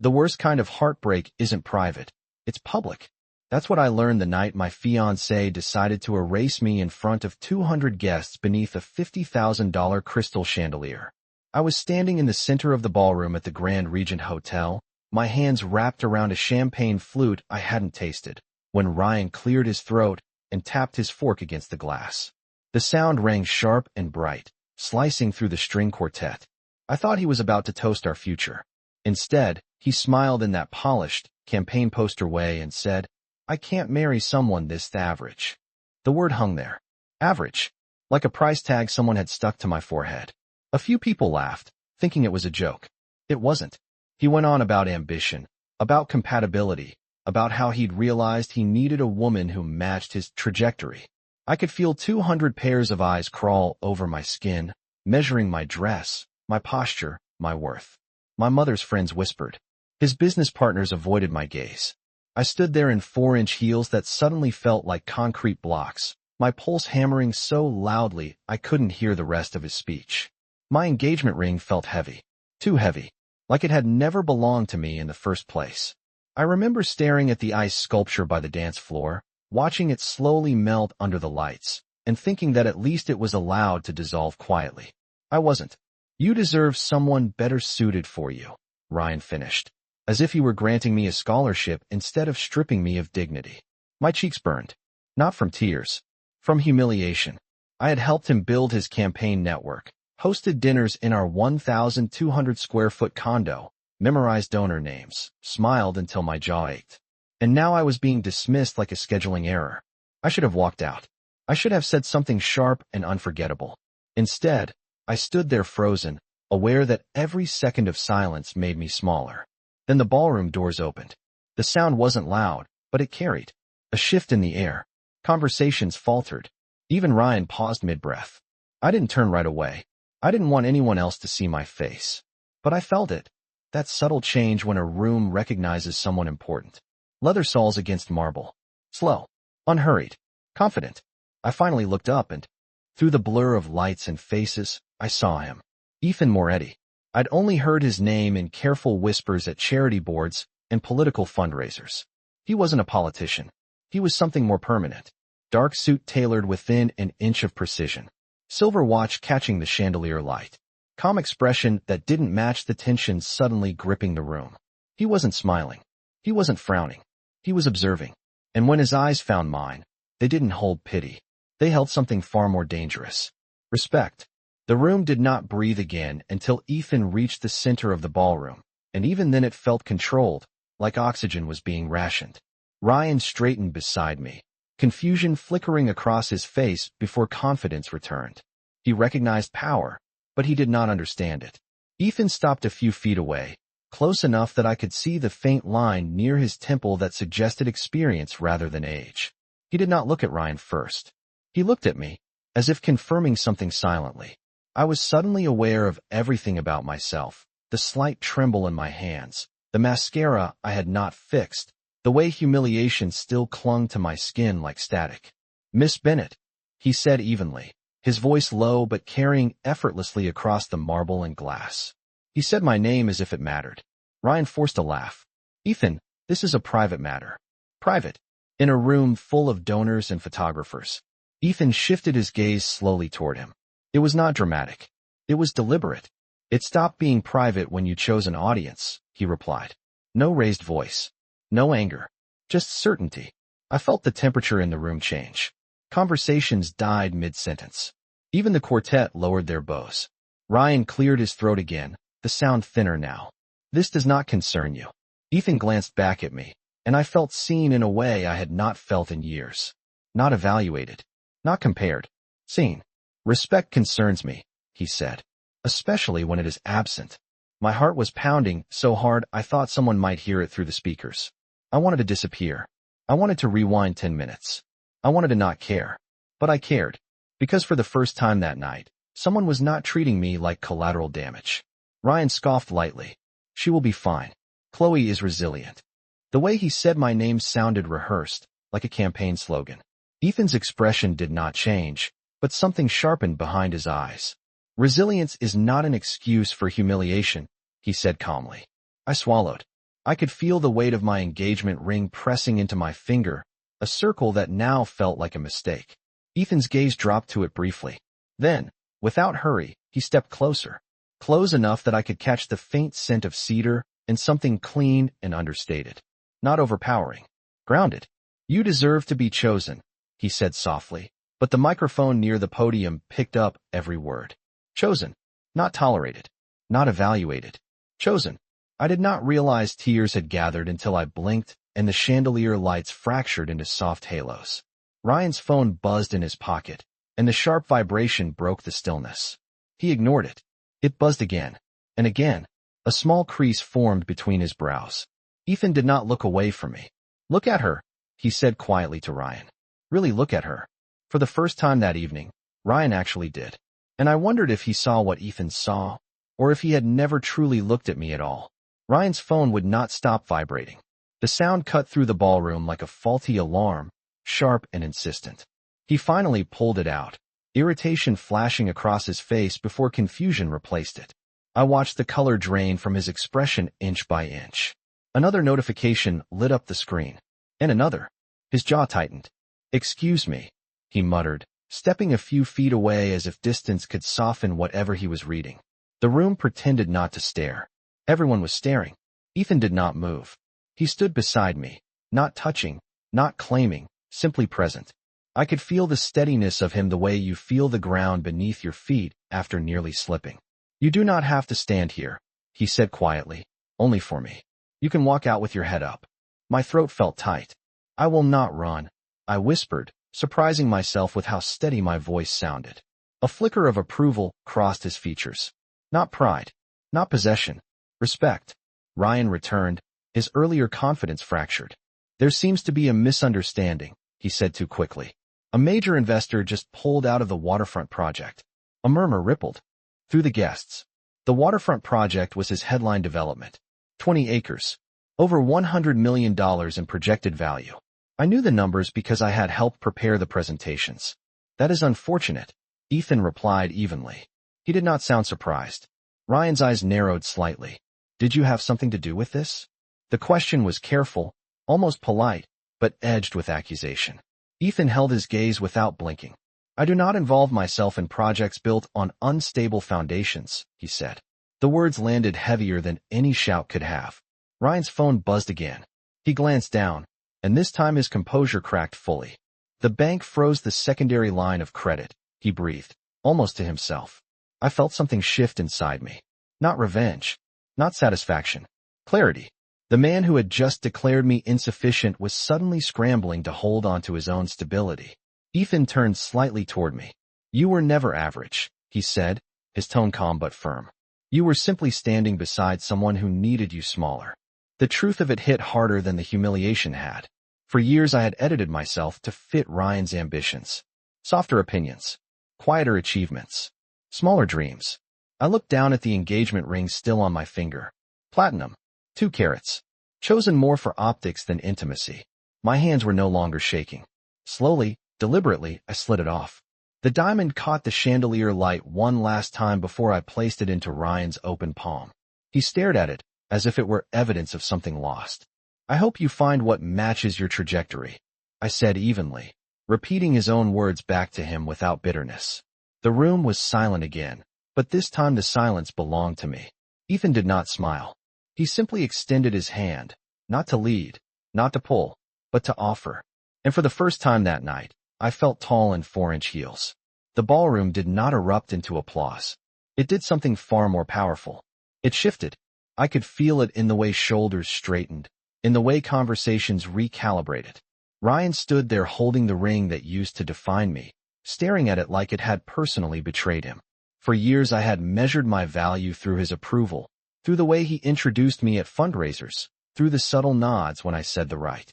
The worst kind of heartbreak isn't private. It's public. That's what I learned the night my fiancé decided to erase me in front of 200 guests beneath a $50,000 crystal chandelier. I was standing in the center of the ballroom at the Grand Regent Hotel, my hands wrapped around a champagne flute I hadn't tasted, when Ryan cleared his throat and tapped his fork against the glass. The sound rang sharp and bright, slicing through the string quartet. I thought he was about to toast our future. Instead, he smiled in that polished, campaign poster way and said, "I can't marry someone this average." The word hung there. Average. Like a price tag someone had stuck to my forehead. A few people laughed, thinking it was a joke. It wasn't. He went on about ambition, about compatibility, about how he'd realized he needed a woman who matched his trajectory. I could feel 200 pairs of eyes crawl over my skin, measuring my dress, my posture, my worth. My mother's friends whispered. His business partners avoided my gaze. I stood there in 4-inch heels that suddenly felt like concrete blocks, my pulse hammering so loudly I couldn't hear the rest of his speech. My engagement ring felt heavy. Too heavy. Like it had never belonged to me in the first place. I remember staring at the ice sculpture by the dance floor, watching it slowly melt under the lights, and thinking that at least it was allowed to dissolve quietly. I wasn't. "You deserve someone better suited for you," Ryan finished, as if he were granting me a scholarship instead of stripping me of dignity. My cheeks burned. Not from tears. From humiliation. I had helped him build his campaign network, hosted dinners in our 1,200 square foot condo, memorized donor names, smiled until my jaw ached. And now I was being dismissed like a scheduling error. I should have walked out. I should have said something sharp and unforgettable. Instead, I stood there frozen, aware that every second of silence made me smaller. Then the ballroom doors opened. The sound wasn't loud, but it carried. A shift in the air. Conversations faltered. Even Ryan paused mid-breath. I didn't turn right away. I didn't want anyone else to see my face. But I felt it. That subtle change when a room recognizes someone important. Leather soles against marble. Slow. Unhurried. Confident. I finally looked up and, through the blur of lights and faces, I saw him. Ethan Moretti. I'd only heard his name in careful whispers at charity boards and political fundraisers. He wasn't a politician. He was something more permanent. Dark suit tailored within an inch of precision. Silver watch catching the chandelier light. Calm expression that didn't match the tension suddenly gripping the room. He wasn't smiling. He wasn't frowning. He was observing. And when his eyes found mine, they didn't hold pity. They held something far more dangerous. Respect. The room did not breathe again until Ethan reached the center of the ballroom, and even then it felt controlled, like oxygen was being rationed. Ryan straightened beside me, confusion flickering across his face before confidence returned. He recognized power, but he did not understand it. Ethan stopped a few feet away, close enough that I could see the faint line near his temple that suggested experience rather than age. He did not look at Ryan first. He looked at me, as if confirming something silently. I was suddenly aware of everything about myself, the slight tremble in my hands, the mascara I had not fixed, the way humiliation still clung to my skin like static. "Miss Bennett," he said evenly, his voice low but carrying effortlessly across the marble and glass. He said my name as if it mattered. Ryan forced a laugh. "Ethan, this is a private matter." Private. In a room full of donors and photographers. Ethan shifted his gaze slowly toward him. It was not dramatic. It was deliberate. "It stopped being private when you chose an audience," he replied. No raised voice. No anger. Just certainty. I felt the temperature in the room change. Conversations died mid-sentence. Even the quartet lowered their bows. Ryan cleared his throat again, the sound thinner now. "This does not concern you." Ethan glanced back at me, and I felt seen in a way I had not felt in years. Not evaluated. Not compared. Seen. "Respect concerns me," he said. "Especially when it is absent." My heart was pounding so hard I thought someone might hear it through the speakers. I wanted to disappear. I wanted to rewind 10 minutes. I wanted to not care. But I cared. Because for the first time that night, someone was not treating me like collateral damage. Ryan scoffed lightly. "She will be fine. Chloe is resilient." The way he said my name sounded rehearsed, like a campaign slogan. Ethan's expression did not change, but something sharpened behind his eyes. "Resilience is not an excuse for humiliation," he said calmly. I swallowed. I could feel the weight of my engagement ring pressing into my finger, a circle that now felt like a mistake. Ethan's gaze dropped to it briefly. Then, without hurry, he stepped closer. Close enough that I could catch the faint scent of cedar and something clean and understated. Not overpowering. Grounded. You deserve to be chosen, he said softly, but the microphone near the podium picked up every word. Chosen. Not tolerated. Not evaluated. Chosen. I did not realize tears had gathered until I blinked and the chandelier lights fractured into soft halos. Ryan's phone buzzed in his pocket, and the sharp vibration broke the stillness. He ignored it. It buzzed again, and again. A small crease formed between his brows. Ethan did not look away from me. Look at her, he said quietly to Ryan. Really look at her. For the first time that evening, Ryan actually did. And I wondered if he saw what Ethan saw, or if he had never truly looked at me at all. Ryan's phone would not stop vibrating. The sound cut through the ballroom like a faulty alarm, sharp and insistent. He finally pulled it out, irritation flashing across his face before confusion replaced it. I watched the color drain from his expression inch by inch. Another notification lit up the screen. And another. His jaw tightened. Excuse me, he muttered, stepping a few feet away as if distance could soften whatever he was reading. The room pretended not to stare. Everyone was staring. Ethan did not move. He stood beside me, not touching, not claiming, simply present. I could feel the steadiness of him the way you feel the ground beneath your feet after nearly slipping. You do not have to stand here, he said quietly, only for me. You can walk out with your head up. My throat felt tight. I will not run, I whispered, surprising myself with how steady my voice sounded. A flicker of approval crossed his features. Not pride, not possession, respect. Ryan returned, his earlier confidence fractured. There seems to be a misunderstanding, he said too quickly. A major investor just pulled out of the waterfront project. A murmur rippled through the guests. The waterfront project was his headline development. 20 acres. Over $100 million in projected value. I knew the numbers because I had helped prepare the presentations. That is unfortunate, Ethan replied evenly. He did not sound surprised. Ryan's eyes narrowed slightly. Did you have something to do with this? The question was careful, almost polite, but edged with accusation. Ethan held his gaze without blinking. I do not involve myself in projects built on unstable foundations, he said. The words landed heavier than any shout could have. Ryan's phone buzzed again. He glanced down, and this time his composure cracked fully. The bank froze the secondary line of credit, he breathed, almost to himself. I felt something shift inside me. Not revenge. Not satisfaction. Clarity. The man who had just declared me insufficient was suddenly scrambling to hold on to his own stability. Ethan turned slightly toward me. You were never average, he said, his tone calm but firm. You were simply standing beside someone who needed you smaller. The truth of it hit harder than the humiliation had. For years I had edited myself to fit Ryan's ambitions. Softer opinions. Quieter achievements. Smaller dreams. I looked down at the engagement ring still on my finger. Platinum. 2 carats. Chosen more for optics than intimacy. My hands were no longer shaking. Slowly, deliberately, I slid it off. The diamond caught the chandelier light one last time before I placed it into Ryan's open palm. He stared at it, as if it were evidence of something lost. I hope you find what matches your trajectory, I said evenly, repeating his own words back to him without bitterness. The room was silent again, but this time the silence belonged to me. Ethan did not smile. He simply extended his hand, not to lead, not to pull, but to offer. And for the first time that night, I felt tall in 4-inch heels. The ballroom did not erupt into applause. It did something far more powerful. It shifted. I could feel it in the way shoulders straightened, in the way conversations recalibrated. Ryan stood there holding the ring that used to define me, staring at it like it had personally betrayed him. For years I had measured my value through his approval, through the way he introduced me at fundraisers, through the subtle nods when I said the right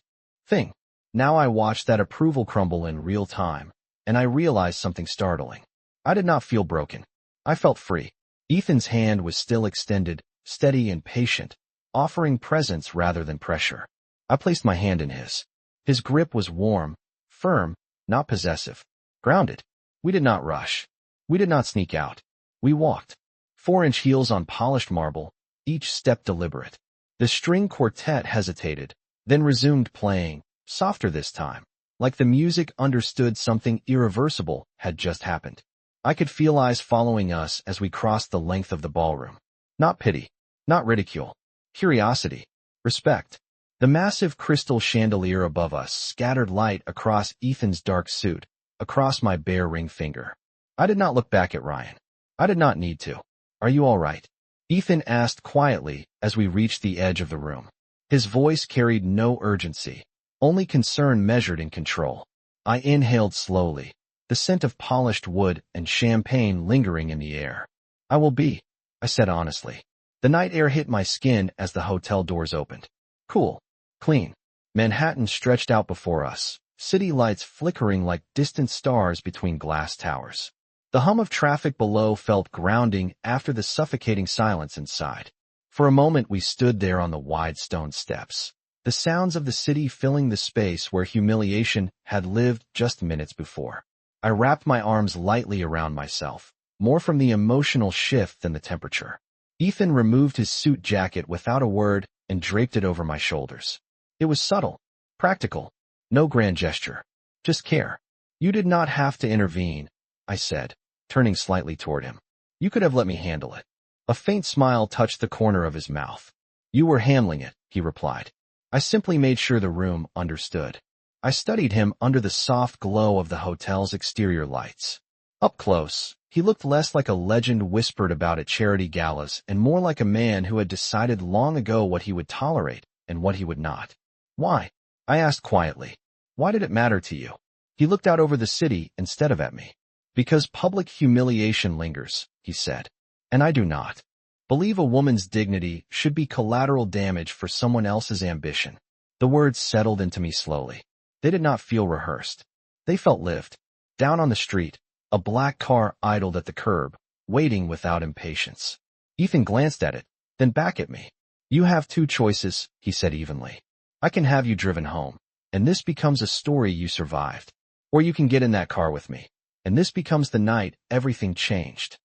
thing. Now I watched that approval crumble in real time, and I realized something startling. I did not feel broken. I felt free. Ethan's hand was still extended, steady and patient, offering presence rather than pressure. I placed my hand in his. His grip was warm, firm, not possessive, grounded. We did not rush. We did not sneak out. We walked. 4-inch heels on polished marble, each step deliberate. The string quartet hesitated, then resumed playing, softer this time, like the music understood something irreversible had just happened. I could feel eyes following us as we crossed the length of the ballroom. Not pity, not ridicule, curiosity, respect. The massive crystal chandelier above us scattered light across Ethan's dark suit, across my bare ring finger. I did not look back at Ryan. I did not need to. Are you all right? Ethan asked quietly as we reached the edge of the room. His voice carried no urgency, only concern measured in control. I inhaled slowly, the scent of polished wood and champagne lingering in the air. I will be, I said honestly. The night air hit my skin as the hotel doors opened. Cool, clean. Manhattan stretched out before us, city lights flickering like distant stars between glass towers. The hum of traffic below felt grounding after the suffocating silence inside. For a moment we stood there on the wide stone steps, the sounds of the city filling the space where humiliation had lived just minutes before. I wrapped my arms lightly around myself, more from the emotional shift than the temperature. Ethan removed his suit jacket without a word and draped it over my shoulders. It was subtle, practical, no grand gesture, just care. You did not have to intervene, I said, turning slightly toward him. You could have let me handle it. A faint smile touched the corner of his mouth. You were handling it, he replied. I simply made sure the room understood. I studied him under the soft glow of the hotel's exterior lights. Up close, he looked less like a legend whispered about at charity galas and more like a man who had decided long ago what he would tolerate and what he would not. Why? I asked quietly. Why did it matter to you? He looked out over the city instead of at me. Because public humiliation lingers, he said. And I do not believe a woman's dignity should be collateral damage for someone else's ambition. The words settled into me slowly. They did not feel rehearsed. They felt lived. Down on the street, a black car idled at the curb, waiting without impatience. Ethan glanced at it, then back at me. You have two choices, he said evenly. I can have you driven home, and this becomes a story you survived. Or you can get in that car with me, and this becomes the night everything changed.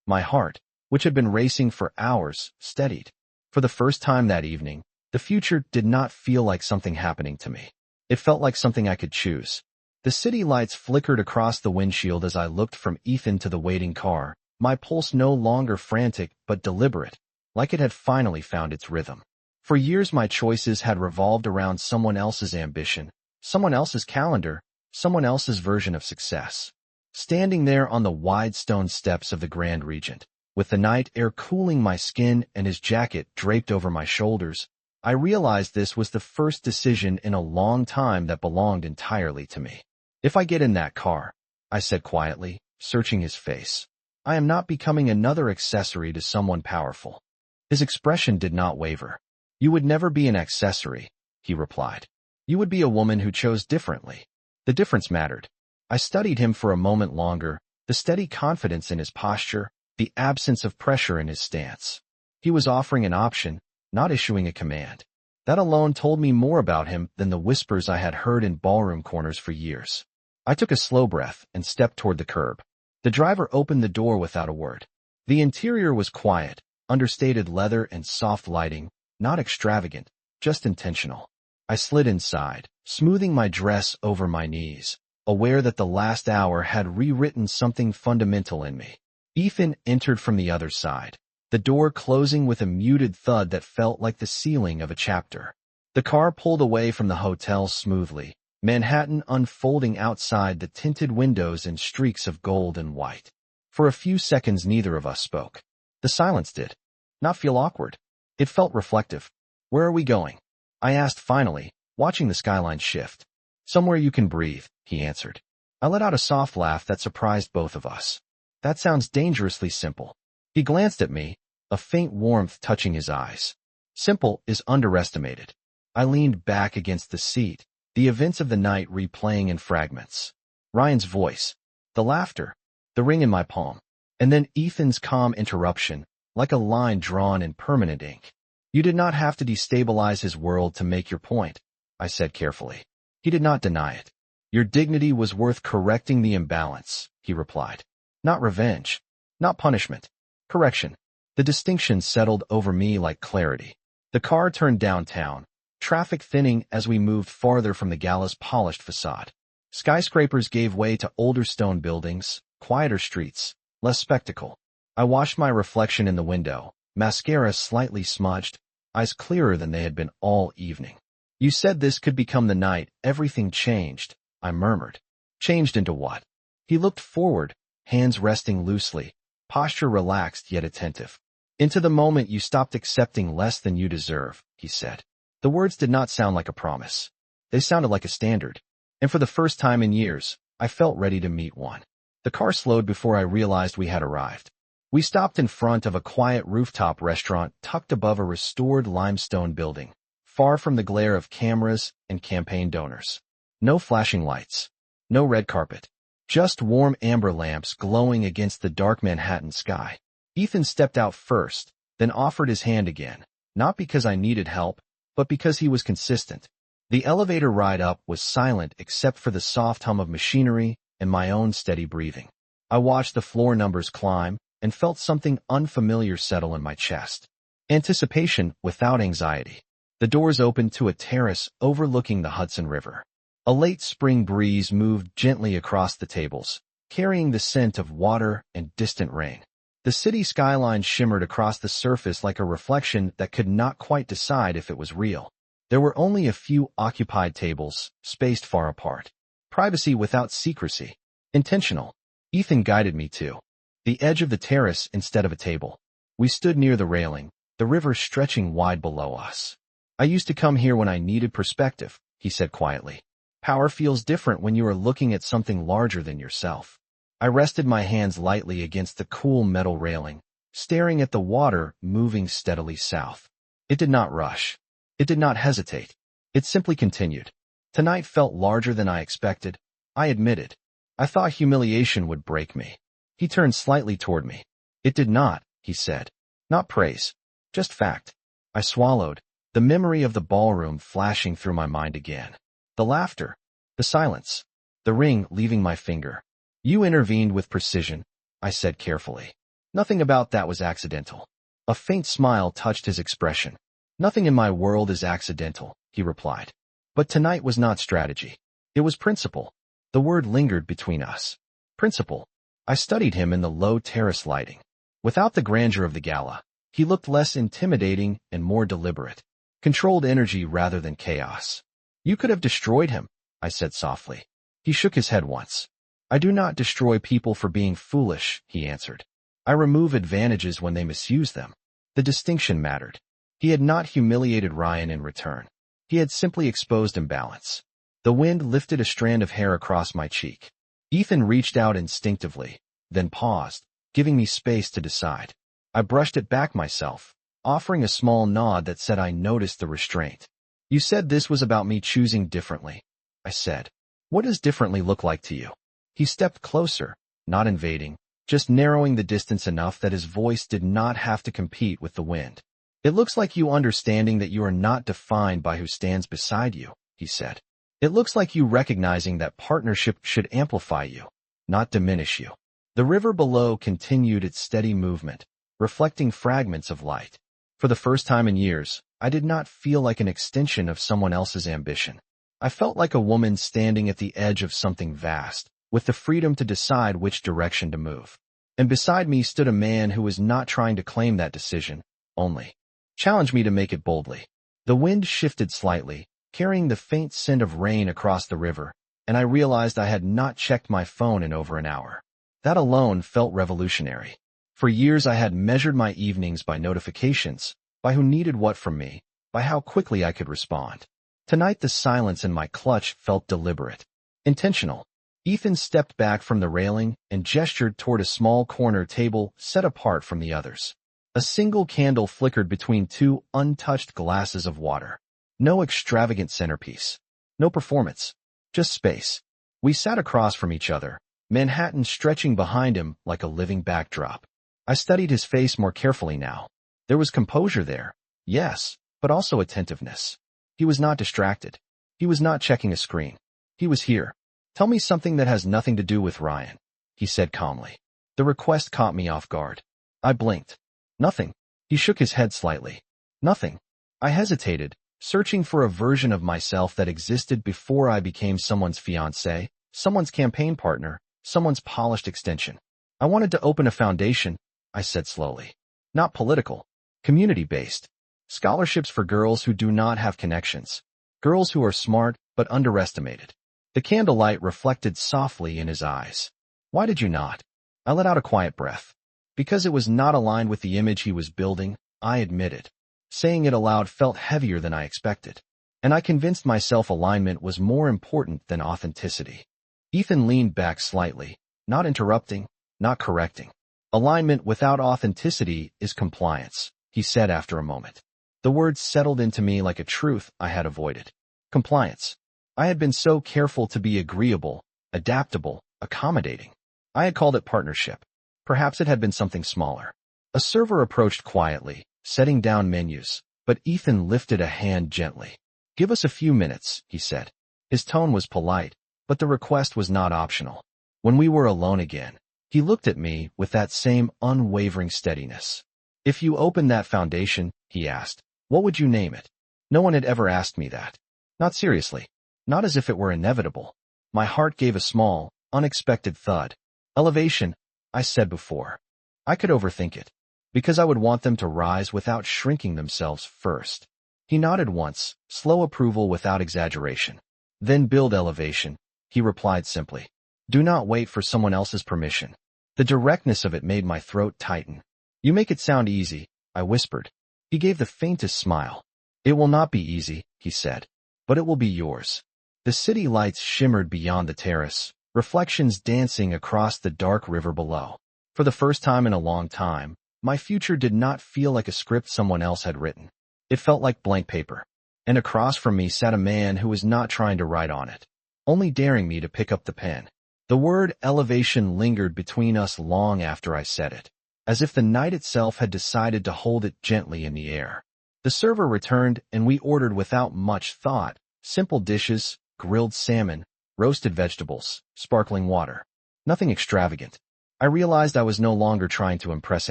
My heart, which had been racing for hours, steadied. For the first time that evening, the future did not feel like something happening to me. It felt like something I could choose. The city lights flickered across the windshield as I looked from Ethan to the waiting car, my pulse no longer frantic but deliberate, like it had finally found its rhythm. For years my choices had revolved around someone else's ambition, someone else's calendar, someone else's version of success. Standing there on the wide stone steps of the Grand Regent, with the night air cooling my skin and his jacket draped over my shoulders, I realized this was the first decision in a long time that belonged entirely to me. If I get in that car, I said quietly, searching his face, I am not becoming another accessory to someone powerful. His expression did not waver. You would never be an accessory, he replied. You would be a woman who chose differently. The difference mattered. I studied him for a moment longer, the steady confidence in his posture, the absence of pressure in his stance. He was offering an option, not issuing a command. That alone told me more about him than the whispers I had heard in ballroom corners for years. I took a slow breath and stepped toward the curb. The driver opened the door without a word. The interior was quiet, understated leather and soft lighting, not extravagant, just intentional. I slid inside, smoothing my dress over my knees, aware that the last hour had rewritten something fundamental in me. Ethan entered from the other side, the door closing with a muted thud that felt like the ceiling of a chapter. The car pulled away from the hotel smoothly, Manhattan unfolding outside the tinted windows in streaks of gold and white. For a few seconds neither of us spoke. The silence did not feel awkward. It felt reflective. Where are we going? I asked finally, watching the skyline shift. Somewhere you can breathe, he answered. I let out a soft laugh that surprised both of us. That sounds dangerously simple. He glanced at me, a faint warmth touching his eyes. Simple is underestimated. I leaned back against the seat, the events of the night replaying in fragments. Ryan's voice, the laughter, the ring in my palm, and then Ethan's calm interruption, like a line drawn in permanent ink. You did not have to destabilize his world to make your point, I said carefully. He did not deny it. Your dignity was worth correcting the imbalance, he replied. Not revenge, not punishment. Correction. The distinction settled over me like clarity. The car turned downtown, traffic thinning as we moved farther from the gala's polished facade. Skyscrapers gave way to older stone buildings, quieter streets, less spectacle. I watched my reflection in the window, mascara slightly smudged, eyes clearer than they had been all evening. You said this could become the night everything changed, I murmured. Changed into what? He looked forward, hands resting loosely, posture relaxed yet attentive. Into the moment you stopped accepting less than you deserve, he said. The words did not sound like a promise. They sounded like a standard. And for the first time in years, I felt ready to meet one. The car slowed before I realized we had arrived. We stopped in front of a quiet rooftop restaurant tucked above a restored limestone building, far from the glare of cameras and campaign donors. No flashing lights. No red carpet. Just warm amber lamps glowing against the dark Manhattan sky. Ethan stepped out first, then offered his hand again, not because I needed help, but because he was consistent. The elevator ride up was silent except for the soft hum of machinery and my own steady breathing. I watched the floor numbers climb and felt something unfamiliar settle in my chest. Anticipation without anxiety. The doors opened to a terrace overlooking the Hudson River. A late spring breeze moved gently across the tables, carrying the scent of water and distant rain. The city skyline shimmered across the surface like a reflection that could not quite decide if it was real. There were only a few occupied tables, spaced far apart. Privacy without secrecy. Intentional. Ethan guided me to the edge of the terrace instead of a table. We stood near the railing, the river stretching wide below us. I used to come here when I needed perspective, he said quietly. Power feels different when you are looking at something larger than yourself. I rested my hands lightly against the cool metal railing, staring at the water moving steadily south. It did not rush. It did not hesitate. It simply continued. Tonight felt larger than I expected. I admitted. I thought humiliation would break me. He turned slightly toward me. It did not, he said. Not praise. Just fact. I swallowed, the memory of the ballroom flashing through my mind again. The laughter. The silence. The ring leaving my finger. You intervened with precision, I said carefully. Nothing about that was accidental. A faint smile touched his expression. Nothing in my world is accidental, he replied. But tonight was not strategy. It was principle. The word lingered between us. Principle. I studied him in the low terrace lighting. Without the grandeur of the gala, he looked less intimidating and more deliberate. Controlled energy rather than chaos. You could have destroyed him, I said softly. He shook his head once. I do not destroy people for being foolish, he answered. I remove advantages when they misuse them. The distinction mattered. He had not humiliated Ryan in return. He had simply exposed imbalance. The wind lifted a strand of hair across my cheek. Ethan reached out instinctively, then paused, giving me space to decide. I brushed it back myself, offering a small nod that said I noticed the restraint. You said this was about me choosing differently, I said. What does differently look like to you? He stepped closer, not invading, just narrowing the distance enough that his voice did not have to compete with the wind. It looks like you understanding that you are not defined by who stands beside you, he said. It looks like you recognizing that partnership should amplify you, not diminish you. The river below continued its steady movement, reflecting fragments of light. For the first time in years, I did not feel like an extension of someone else's ambition. I felt like a woman standing at the edge of something vast, with the freedom to decide which direction to move. And beside me stood a man who was not trying to claim that decision, only challenged me to make it boldly. The wind shifted slightly, carrying the faint scent of rain across the river, and I realized I had not checked my phone in over an hour. That alone felt revolutionary. For years I had measured my evenings by notifications, by who needed what from me, by how quickly I could respond. Tonight the silence in my clutch felt deliberate, intentional. Ethan stepped back from the railing and gestured toward a small corner table set apart from the others. A single candle flickered between two untouched glasses of water. No extravagant centerpiece. No performance. Just space. We sat across from each other, Manhattan stretching behind him like a living backdrop. I studied his face more carefully now. There was composure there, yes, but also attentiveness. He was not distracted. He was not checking a screen. He was here. Tell me something that has nothing to do with Ryan, he said calmly. The request caught me off guard. I blinked. Nothing. He shook his head slightly. Nothing. I hesitated, searching for a version of myself that existed before I became someone's fiancé, someone's campaign partner, someone's polished extension. I wanted to open a foundation, I said slowly. Not political, community-based. Scholarships for girls who do not have connections. Girls who are smart but underestimated. The candlelight reflected softly in his eyes. Why did you not? I let out a quiet breath. Because it was not aligned with the image he was building, I admitted. Saying it aloud felt heavier than I expected. And I convinced myself alignment was more important than authenticity. Ethan leaned back slightly, not interrupting, not correcting. Alignment without authenticity is compliance, he said after a moment. The words settled into me like a truth I had avoided. Compliance. I had been so careful to be agreeable, adaptable, accommodating. I had called it partnership. Perhaps it had been something smaller. A server approached quietly, setting down menus, but Ethan lifted a hand gently. Give us a few minutes, he said. His tone was polite, but the request was not optional. When we were alone again, he looked at me with that same unwavering steadiness. If you opened that foundation, he asked, what would you name it? No one had ever asked me that. Not seriously. Not as if it were inevitable. My heart gave a small, unexpected thud. Elevation, I said before. I could overthink it. Because I would want them to rise without shrinking themselves first. He nodded once, slow approval without exaggeration. Then build elevation, he replied simply. Do not wait for someone else's permission. The directness of it made my throat tighten. You make it sound easy, I whispered. He gave the faintest smile. It will not be easy, he said. But it will be yours. The city lights shimmered beyond the terrace, reflections dancing across the dark river below. For the first time in a long time, my future did not feel like a script someone else had written. It felt like blank paper. And across from me sat a man who was not trying to write on it, only daring me to pick up the pen. The word elevation lingered between us long after I said it, as if the night itself had decided to hold it gently in the air. The server returned and we ordered without much thought, simple dishes, grilled salmon, roasted vegetables, sparkling water. Nothing extravagant. I realized I was no longer trying to impress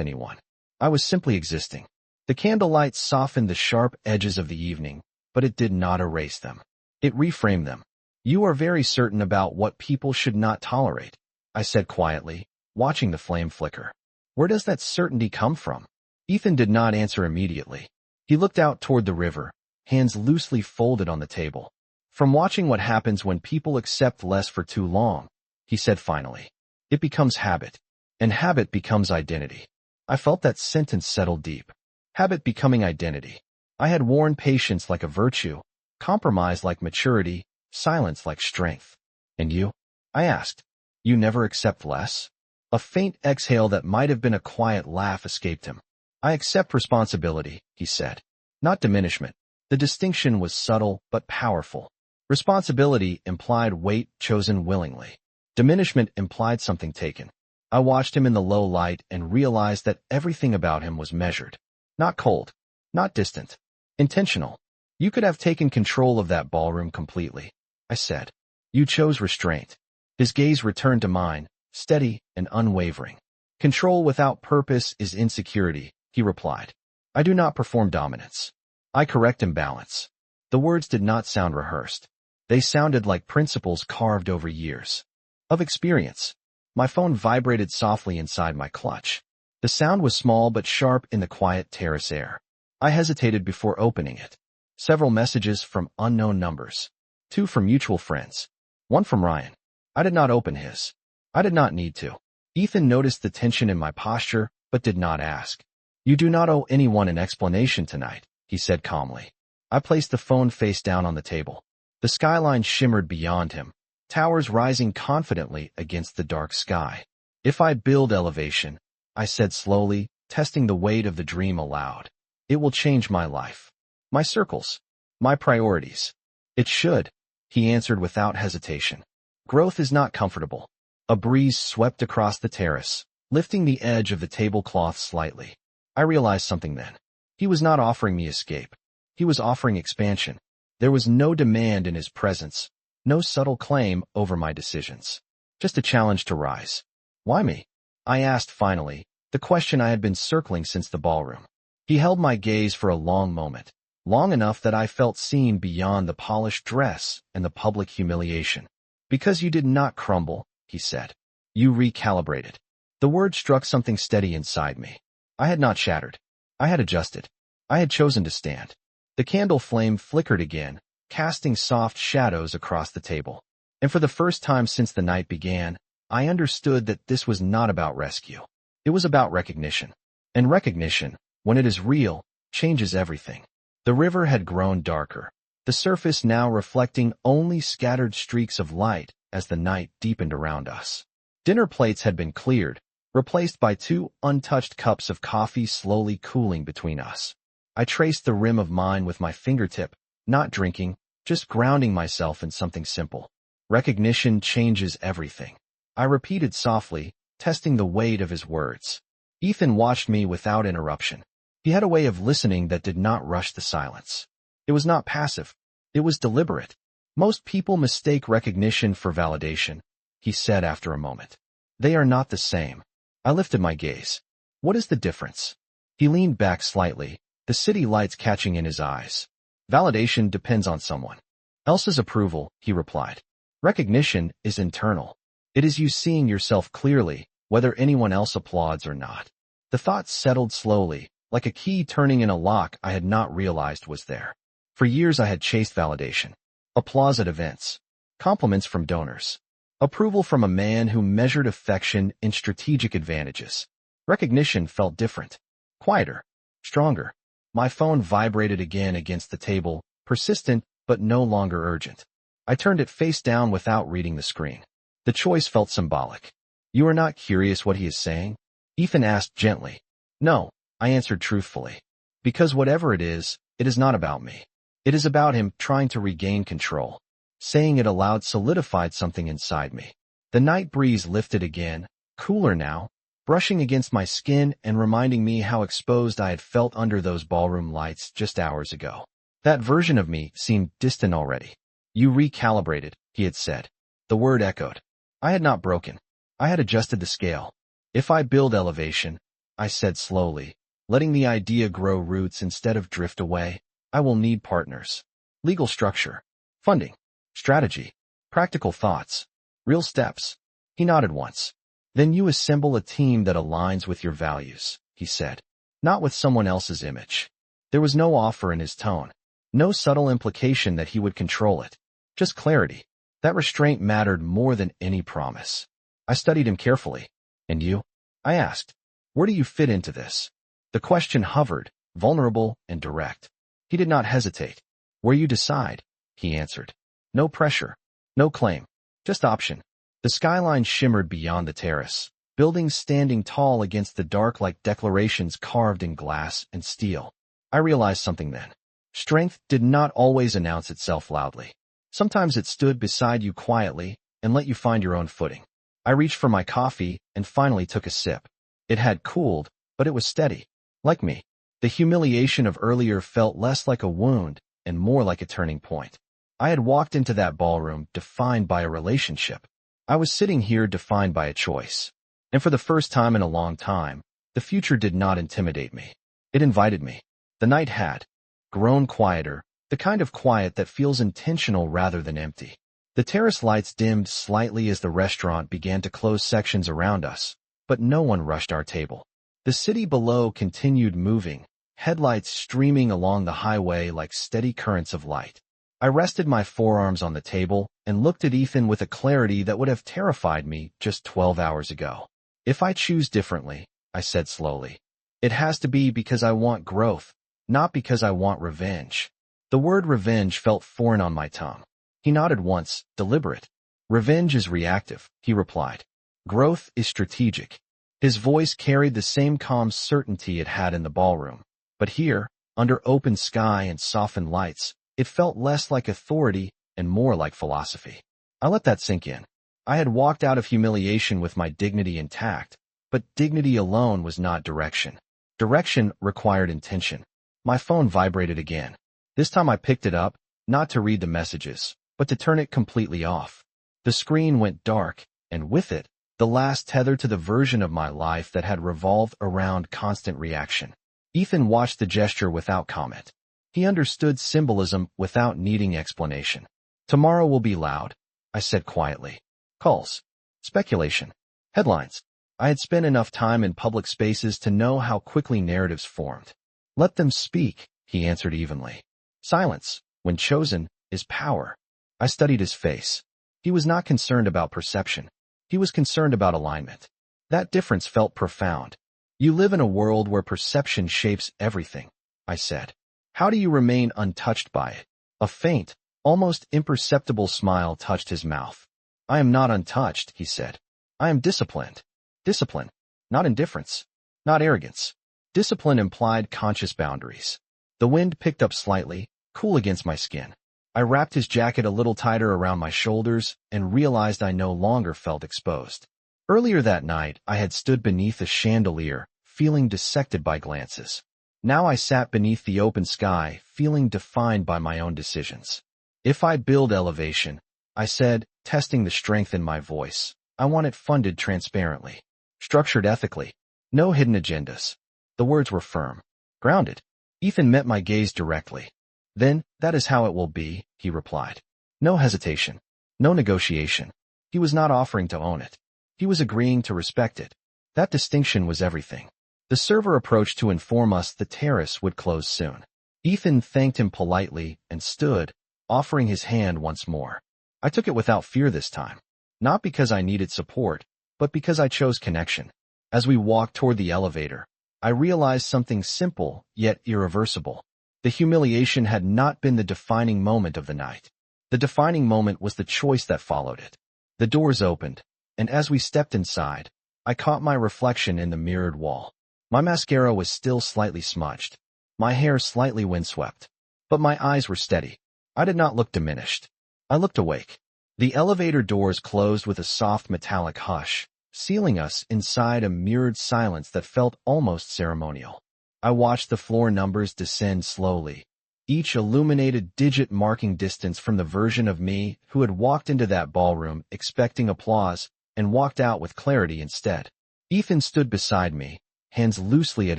anyone. I was simply existing. The candlelight softened the sharp edges of the evening, but it did not erase them. It reframed them. You are very certain about what people should not tolerate, I said quietly, watching the flame flicker. Where does that certainty come from? Ethan did not answer immediately. He looked out toward the river, hands loosely folded on the table. From watching what happens when people accept less for too long, he said finally. It becomes habit, and habit becomes identity. I felt that sentence settle deep. Habit becoming identity. I had worn patience like a virtue, compromise like maturity, silence like strength. And you? I asked. You never accept less? A faint exhale that might have been a quiet laugh escaped him. I accept responsibility, he said. Not diminishment. The distinction was subtle but powerful. Responsibility implied weight chosen willingly. Diminishment implied something taken. I watched him in the low light and realized that everything about him was measured. Not cold. Not distant. Intentional. You could have taken control of that ballroom completely, I said. You chose restraint. His gaze returned to mine, steady and unwavering. Control without purpose is insecurity, he replied. I do not perform dominance. I correct imbalance. The words did not sound rehearsed. They sounded like principles carved over years of experience. My phone vibrated softly inside my clutch. The sound was small but sharp in the quiet terrace air. I hesitated before opening it. Several messages from unknown numbers. 2 from mutual friends. 1 from Ryan. I did not open his. I did not need to. Ethan noticed the tension in my posture, but did not ask. You do not owe anyone an explanation tonight, he said calmly. I placed the phone face down on the table. The skyline shimmered beyond him, towers rising confidently against the dark sky. If I build elevation, I said slowly, testing the weight of the dream aloud, it will change my life. My circles. My priorities. It should, he answered without hesitation. Growth is not comfortable. A breeze swept across the terrace, lifting the edge of the tablecloth slightly. I realized something then. He was not offering me escape. He was offering expansion. There was no demand in his presence, no subtle claim over my decisions. Just a challenge to rise. Why me? I asked finally, the question I had been circling since the ballroom. He held my gaze for a long moment. long enough that I felt seen beyond the polished dress and the public humiliation. Because you did not crumble, he said. You recalibrated. The word struck something steady inside me. I had not shattered. I had adjusted. I had chosen to stand. The candle flame flickered again, casting soft shadows across the table. And for the first time since the night began, I understood that this was not about rescue. It was about recognition. And recognition, when it is real, changes everything. The river had grown darker, the surface now reflecting only scattered streaks of light as the night deepened around us. Dinner plates had been cleared, replaced by 2 untouched cups of coffee slowly cooling between us. I traced the rim of mine with my fingertip, not drinking, just grounding myself in something simple. Recognition changes everything. I repeated softly, testing the weight of his words. Ethan watched me without interruption. He had a way of listening that did not rush the silence. It was not passive. It was deliberate. Most people mistake recognition for validation, he said after a moment. They are not the same. I lifted my gaze. What is the difference? He leaned back slightly, the city lights catching in his eyes. Validation depends on someone else's approval, he replied. Recognition is internal. It is you seeing yourself clearly, whether anyone else applauds or not. The thought settled slowly, like a key turning in a lock I had not realized was there. For years I had chased validation. Applause at events. Compliments from donors. Approval from a man who measured affection in strategic advantages. Recognition felt different. Quieter. Stronger. My phone vibrated again against the table, persistent but no longer urgent. I turned it face down without reading the screen. The choice felt symbolic. You are not curious what he is saying? Ethan asked gently. No, I answered truthfully. Because whatever it is not about me. It is about him trying to regain control. Saying it aloud solidified something inside me. The night breeze lifted again, cooler now, brushing against my skin and reminding me how exposed I had felt under those ballroom lights just hours ago. That version of me seemed distant already. You recalibrated, he had said. The word echoed. I had not broken. I had adjusted the scale. If I build elevation, I said slowly, letting the idea grow roots instead of drift away, I will need partners. Legal structure. Funding. Strategy. Practical thoughts. Real steps. He nodded once. Then you assemble a team that aligns with your values, he said. Not with someone else's image. There was no offer in his tone. No subtle implication that he would control it. Just clarity. That restraint mattered more than any promise. I studied him carefully. And you? I asked. Where do you fit into this? The question hovered, vulnerable and direct. He did not hesitate. Where you decide, he answered. No pressure. No claim. Just option. The skyline shimmered beyond the terrace, buildings standing tall against the dark like declarations carved in glass and steel. I realized something then. Strength did not always announce itself loudly. Sometimes it stood beside you quietly and let you find your own footing. I reached for my coffee and finally took a sip. It had cooled, but it was steady. Like me. The humiliation of earlier felt less like a wound and more like a turning point. I had walked into that ballroom defined by a relationship. I was sitting here defined by a choice. And for the first time in a long time, the future did not intimidate me. It invited me. The night had grown quieter, the kind of quiet that feels intentional rather than empty. The terrace lights dimmed slightly as the restaurant began to close sections around us, but no one rushed our table. The city below continued moving, headlights streaming along the highway like steady currents of light. I rested my forearms on the table and looked at Ethan with a clarity that would have terrified me just 12 hours ago. If I choose differently, I said slowly, it has to be because I want growth, not because I want revenge. The word revenge felt foreign on my tongue. He nodded once, deliberate. Revenge is reactive, he replied. Growth is strategic. His voice carried the same calm certainty it had in the ballroom. But here, under open sky and softened lights, it felt less like authority and more like philosophy. I let that sink in. I had walked out of humiliation with my dignity intact, but dignity alone was not direction. Direction required intention. My phone vibrated again. This time I picked it up, not to read the messages, but to turn it completely off. The screen went dark, and with it, the last tether to the version of my life that had revolved around constant reaction. Ethan watched the gesture without comment. He understood symbolism without needing explanation. Tomorrow will be loud, I said quietly. Calls. Speculation. Headlines. I had spent enough time in public spaces to know how quickly narratives formed. Let them speak, he answered evenly. Silence, when chosen, is power. I studied his face. He was not concerned about perception. He was concerned about alignment. That difference felt profound. You live in a world where perception shapes everything, I said. How do you remain untouched by it? A faint, almost imperceptible smile touched his mouth. I am not untouched, he said. I am disciplined. Discipline, not indifference, not arrogance. Discipline implied conscious boundaries. The wind picked up slightly, cool against my skin. I wrapped his jacket a little tighter around my shoulders and realized I no longer felt exposed. Earlier that night, I had stood beneath a chandelier, feeling dissected by glances. Now I sat beneath the open sky, feeling defined by my own decisions. If I build elevation, I said, testing the strength in my voice, I want it funded transparently, structured ethically, no hidden agendas. The words were firm, grounded. Ethan met my gaze directly. Then, that is how it will be, he replied. No hesitation, no negotiation. He was not offering to own it. He was agreeing to respect it. That distinction was everything. The server approached to inform us the terrace would close soon. Ethan thanked him politely and stood, offering his hand once more. I took it without fear this time. Not because I needed support, but because I chose connection. As we walked toward the elevator, I realized something simple, yet irreversible. The humiliation had not been the defining moment of the night. The defining moment was the choice that followed it. The doors opened, and as we stepped inside, I caught my reflection in the mirrored wall. My mascara was still slightly smudged, my hair slightly windswept, but my eyes were steady. I did not look diminished. I looked awake. The elevator doors closed with a soft metallic hush, sealing us inside a mirrored silence that felt almost ceremonial. I watched the floor numbers descend slowly, each illuminated digit marking distance from the version of me who had walked into that ballroom expecting applause and walked out with clarity instead. Ethan stood beside me, hands loosely at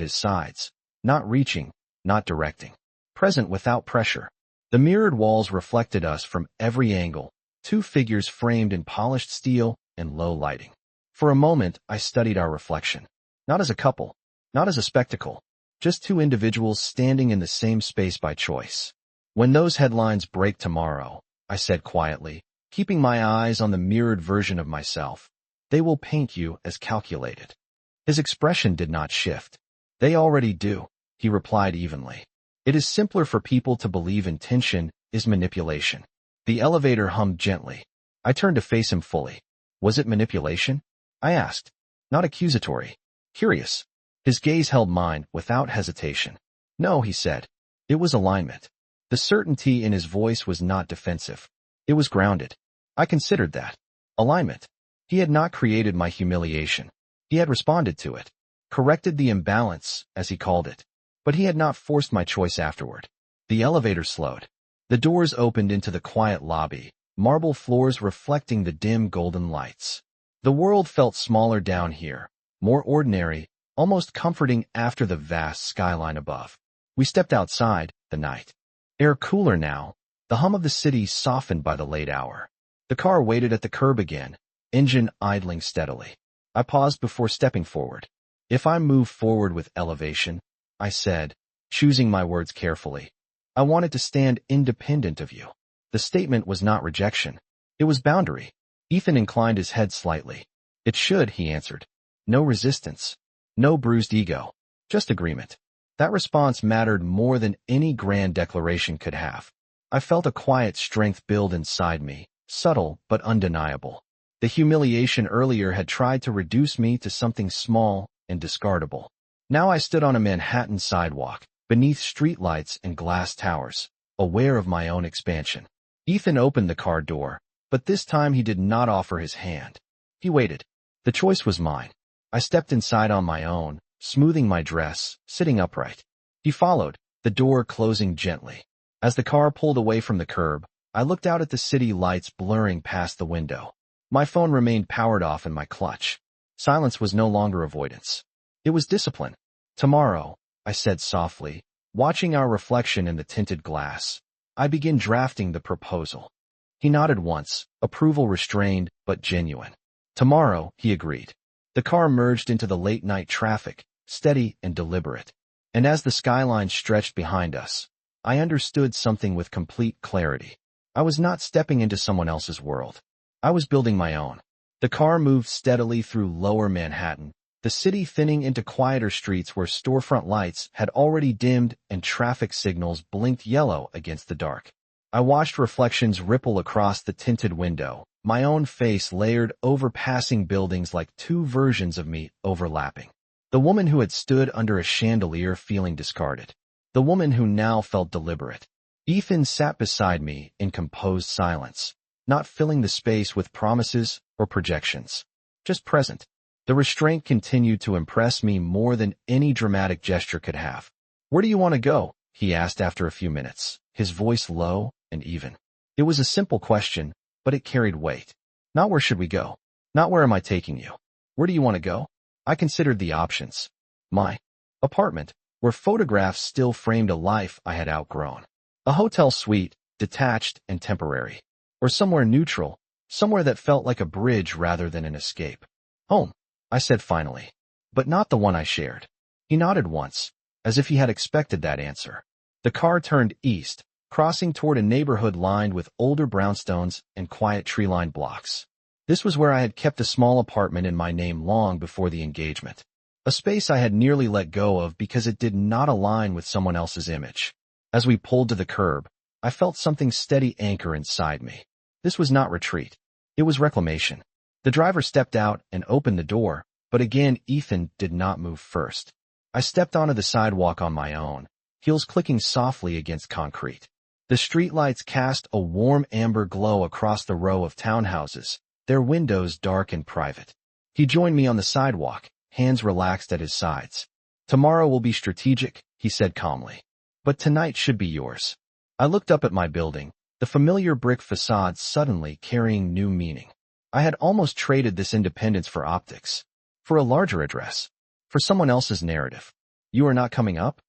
his sides, not reaching, not directing, present without pressure. The mirrored walls reflected us from every angle, two figures framed in polished steel and low lighting. For a moment, I studied our reflection. Not as a couple, not as a spectacle, just two individuals standing in the same space by choice. When those headlines break tomorrow, I said quietly, keeping my eyes on the mirrored version of myself, they will paint you as calculated. His expression did not shift. They already do, he replied evenly. It is simpler for people to believe intention is manipulation. The elevator hummed gently. I turned to face him fully. Was it manipulation? I asked. Not accusatory. Curious. His gaze held mine without hesitation. No, he said. It was alignment. The certainty in his voice was not defensive. It was grounded. I considered that. Alignment. He had not created my humiliation. He had responded to it. Corrected the imbalance, as he called it. But he had not forced my choice afterward. The elevator slowed. The doors opened into the quiet lobby, marble floors reflecting the dim golden lights. The world felt smaller down here, more ordinary, almost comforting after the vast skyline above. We stepped outside, the night. Air cooler now, the hum of the city softened by the late hour. The car waited at the curb again, engine idling steadily. I paused before stepping forward. If I move forward with elevation, I said, choosing my words carefully, I wanted to stand independent of you. The statement was not rejection. It was boundary. Ethan inclined his head slightly. It should, he answered. No resistance. No bruised ego. Just agreement. That response mattered more than any grand declaration could have. I felt a quiet strength build inside me, subtle but undeniable. The humiliation earlier had tried to reduce me to something small and discardable. Now I stood on a Manhattan sidewalk, beneath streetlights and glass towers, aware of my own expansion. Ethan opened the car door, but this time he did not offer his hand. He waited. The choice was mine. I stepped inside on my own, smoothing my dress, sitting upright. He followed, the door closing gently. As the car pulled away from the curb, I looked out at the city lights blurring past the window. My phone remained powered off in my clutch. Silence was no longer avoidance. It was discipline. Tomorrow, I said softly, watching our reflection in the tinted glass. I begin drafting the proposal. He nodded once, approval restrained but genuine. Tomorrow, he agreed. The car merged into the late-night traffic, steady and deliberate. And as the skyline stretched behind us, I understood something with complete clarity. I was not stepping into someone else's world. I was building my own. The car moved steadily through lower Manhattan, the city thinning into quieter streets where storefront lights had already dimmed and traffic signals blinked yellow against the dark. I watched reflections ripple across the tinted window, my own face layered over passing buildings like two versions of me overlapping. The woman who had stood under a chandelier feeling discarded. The woman who now felt deliberate. Ethan sat beside me in composed silence, not filling the space with promises or projections. Just present. The restraint continued to impress me more than any dramatic gesture could have. "Where do you want to go?" he asked after a few minutes, his voice low and even. It was a simple question, but it carried weight. Not where should we go? Not where am I taking you? Where do you want to go? I considered the options. My apartment, where photographs still framed a life I had outgrown. A hotel suite, detached and temporary. Or somewhere neutral, somewhere that felt like a bridge rather than an escape. Home, I said finally, but not the one I shared. He nodded once, as if he had expected that answer. The car turned east, crossing toward a neighborhood lined with older brownstones and quiet tree-lined blocks. This was where I had kept a small apartment in my name long before the engagement. A space I had nearly let go of because it did not align with someone else's image. As we pulled to the curb, I felt something steady anchor inside me. This was not retreat. It was reclamation. The driver stepped out and opened the door, but again Ethan did not move first. I stepped onto the sidewalk on my own, heels clicking softly against concrete. The streetlights cast a warm amber glow across the row of townhouses, their windows dark and private. He joined me on the sidewalk, hands relaxed at his sides. "Tomorrow will be strategic," he said calmly. "But tonight should be yours." I looked up at my building, the familiar brick facade suddenly carrying new meaning. I had almost traded this independence for optics, for a larger address, for someone else's narrative. "You are not coming up?"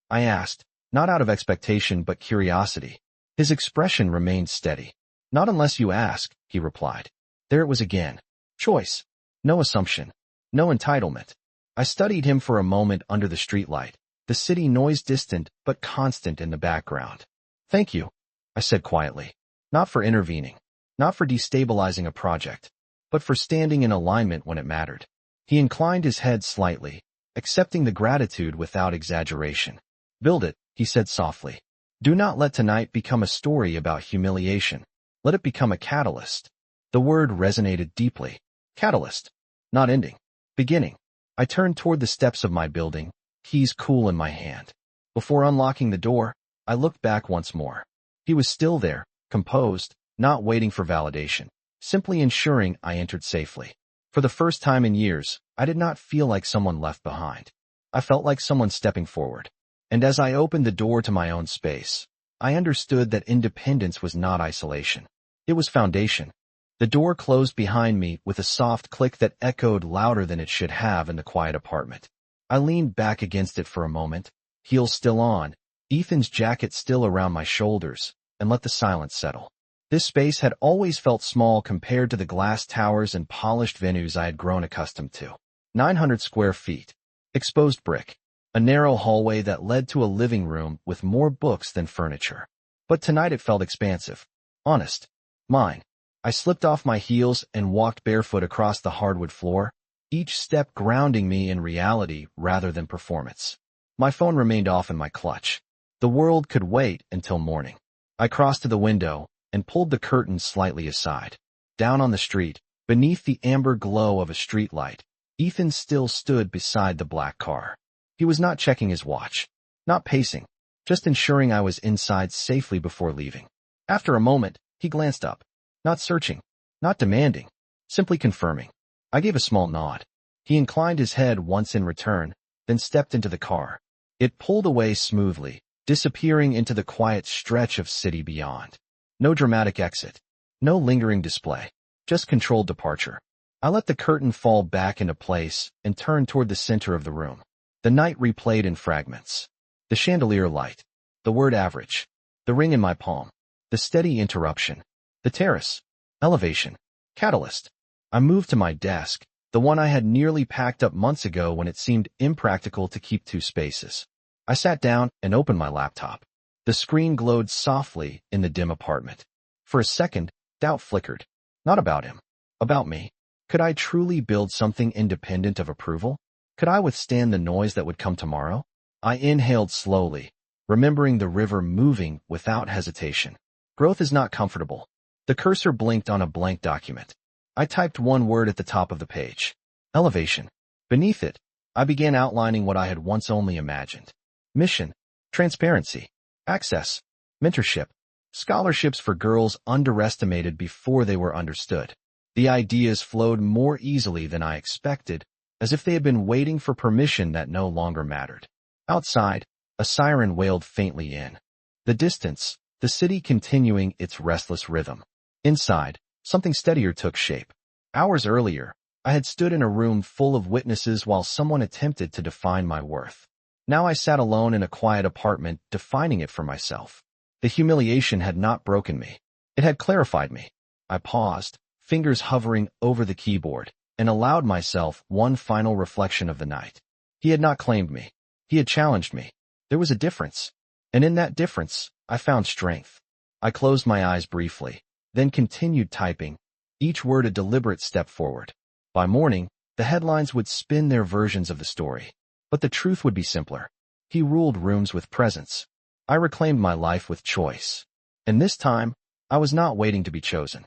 I asked, not out of expectation but curiosity. His expression remained steady. "Not unless you ask," he replied. There it was again. Choice. No assumption. No entitlement. I studied him for a moment under the streetlight, the city noise distant but constant in the background. "Thank you," I said quietly. Not for intervening. Not for destabilizing a project, but for standing in alignment when it mattered. He inclined his head slightly, accepting the gratitude without exaggeration. "Build it," he said softly. "Do not let tonight become a story about humiliation. Let it become a catalyst." The word resonated deeply. Catalyst. Not ending. Beginning. I turned toward the steps of my building, keys cool in my hand. Before unlocking the door, I looked back once more. He was still there, composed, not waiting for validation, simply ensuring I entered safely. For the first time in years, I did not feel like someone left behind. I felt like someone stepping forward. And as I opened the door to my own space, I understood that independence was not isolation. It was foundation. The door closed behind me with a soft click that echoed louder than it should have in the quiet apartment. I leaned back against it for a moment, heels still on, Ethan's jacket still around my shoulders, and let the silence settle. This space had always felt small compared to the glass towers and polished venues I had grown accustomed to. 900 square feet. Exposed brick. A narrow hallway that led to a living room with more books than furniture. But tonight it felt expansive. Honest. Mine. I slipped off my heels and walked barefoot across the hardwood floor, each step grounding me in reality rather than performance. My phone remained off in my clutch. The world could wait until morning. I crossed to the window and pulled the curtain slightly aside. Down on the street, beneath the amber glow of a streetlight, Ethan still stood beside the black car. He was not checking his watch, not pacing, just ensuring I was inside safely before leaving. After a moment, he glanced up. Not searching, not demanding, simply confirming. I gave a small nod. He inclined his head once in return, then stepped into the car. It pulled away smoothly, disappearing into the quiet stretch of city beyond. No dramatic exit. No lingering display. Just controlled departure. I let the curtain fall back into place and turned toward the center of the room. The night replayed in fragments. The chandelier light. The word average. The ring in my palm. The steady interruption. The terrace. Elevation. Catalyst. I moved to my desk, the one I had nearly packed up months ago when it seemed impractical to keep two spaces. I sat down and opened my laptop. The screen glowed softly in the dim apartment. For a second, doubt flickered. Not about him. About me. Could I truly build something independent of approval? Could I withstand the noise that would come tomorrow? I inhaled slowly, remembering the river moving without hesitation. Growth is not comfortable. The cursor blinked on a blank document. I typed one word at the top of the page. Elevation. Beneath it, I began outlining what I had once only imagined. Mission. Transparency. Access. Mentorship. Scholarships for girls underestimated before they were understood. The ideas flowed more easily than I expected, as if they had been waiting for permission that no longer mattered. Outside, a siren wailed faintly in the distance, the city continuing its restless rhythm. Inside, something steadier took shape. Hours earlier, I had stood in a room full of witnesses while someone attempted to define my worth. Now I sat alone in a quiet apartment, defining it for myself. The humiliation had not broken me. It had clarified me. I paused, fingers hovering over the keyboard, and allowed myself one final reflection of the night. He had not claimed me. He had challenged me. There was a difference. And in that difference, I found strength. I closed my eyes briefly, then continued typing, each word a deliberate step forward. By morning, the headlines would spin their versions of the story. But the truth would be simpler. He ruled rooms with presence. I reclaimed my life with choice. And this time, I was not waiting to be chosen.